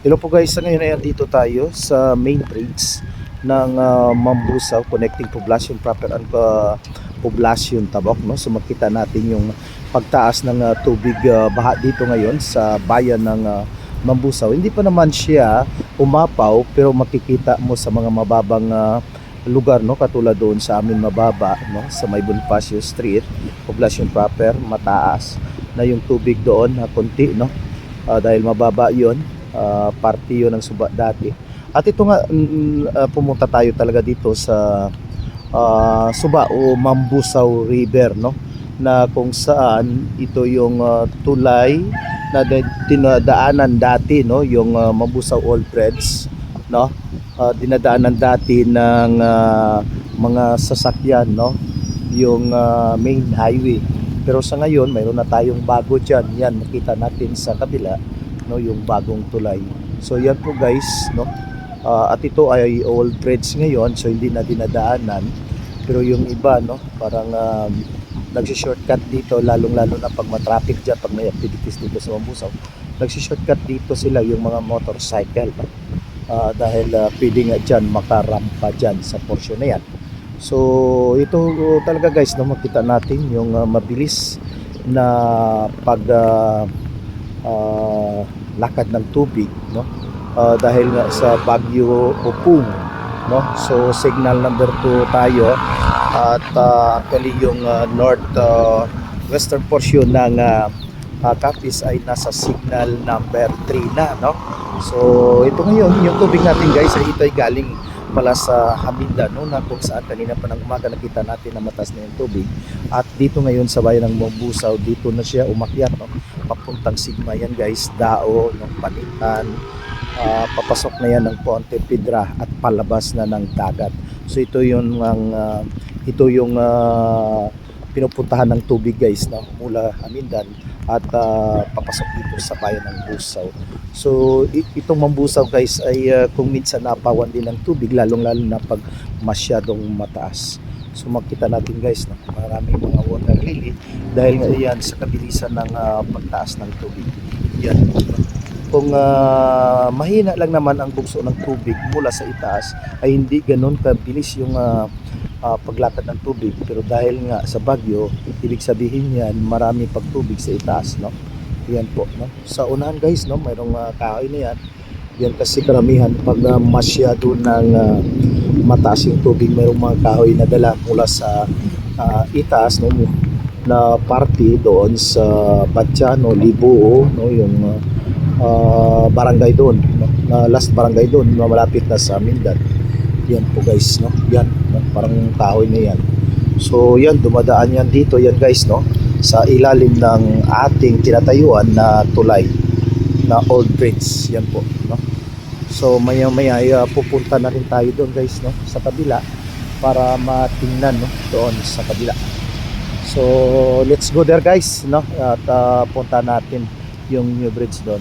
Hello po guys, sa ngayon ay dito tayo sa main bridge ng Mambusaw connecting Poblacion proper and Poblacion Tabok, no? So makita natin yung pagtaas ng tubig baha dito ngayon sa bayan ng Mambusaw. Hindi pa naman siya umapaw pero makikita mo sa mga mababang lugar, no, katulad doon sa amin mababa, no, sa may Bonifacio Street, Poblacion proper, mataas na yung tubig doon na konti, no. Dahil mababa 'yon, parte 'yon ng suba dati. At ito nga, pumunta tayo talaga dito sa Suba o Mambusaw River, no, na kung saan ito yung tulay na dinadaanan dati, no, yung Mambusaw Old Bridge, no. Dinadaanan dati ng mga sasakyan, no, yung main highway. Pero sa ngayon mayroon na tayong bago dyan. Yan, makita natin sa kabila, no, yung bagong tulay. So yan po guys, no. At ito ay old bridge ngayon, so hindi na dinadaanan. Pero yung iba, no, parang nagsi-shortcut dito, lalong-lalo na pag ma-traffic dyan, pag may activities dito sa Mambusaw. Nagsi-shortcut dito sila, yung mga motorcycle, no? Dahil pwede nga dyan makarampa dyan sa portion na yan. So ito talaga guys, no, makita natin yung mabilis na pag lakad ng tubig, no, dahil nga sa Bagyo Opung, no. So signal number 2 tayo at actually yung north western portion ng Capiz ay nasa signal number 3 na, no. So ito ngayon yung tubig natin guys ay ito ay galing pala sa Haminda, no, na kung saan kanina pa ng umaga nakita natin na mataas na yung tubig. At dito ngayon sa bayan ng Mambusaw, dito na siya umakyat, no, papuntang Sigma yan guys, Dao, no, Panitan, papasok na yan ng Ponte Pedra at palabas na ng dagat. So ito yung pinupuntahan ng tubig guys, no, mula Hamindan at papasok dito sa bayan ng Busaw. So itong Mambusaw guys ay kung minsan napawan din ng tubig, lalong-lalo na pag masyadong mataas. So makita natin guys, no, maraming mga water lily dahil nga yan sa kabilisan ng pagtaas ng tubig. Yan. Kung mahina lang naman ang bugso ng tubig mula sa itaas ay hindi ganoon kabilis yung paglakad ng tubig, pero dahil nga sa bagyo, ibig sabihin yan marami pagtubig sa itaas, no. Yan po, no. Sa unahan guys, no, mayroong kahoy na yan. Yan kasi karamihan pag masyado ng mataas yung tubig, mayroong mga kahoy na dala mula sa itaas, no, na parte doon sa Batiano, Libuo, no, yung barangay doon, no, na last barangay doon na malapit na sa Mindan. Yan po guys, no, yan, no, parang kahoy na yan. So yan, dumadaan yan dito yan guys, no, sa ilalim ng ating tinatayuan na tulay na old bridge. Yan po, no. So maya maya pupunta na rin tayo doon guys, no, sa kabila para matingnan, no, doon sa kabila. So let's go there guys, no, at punta natin yung new bridge doon.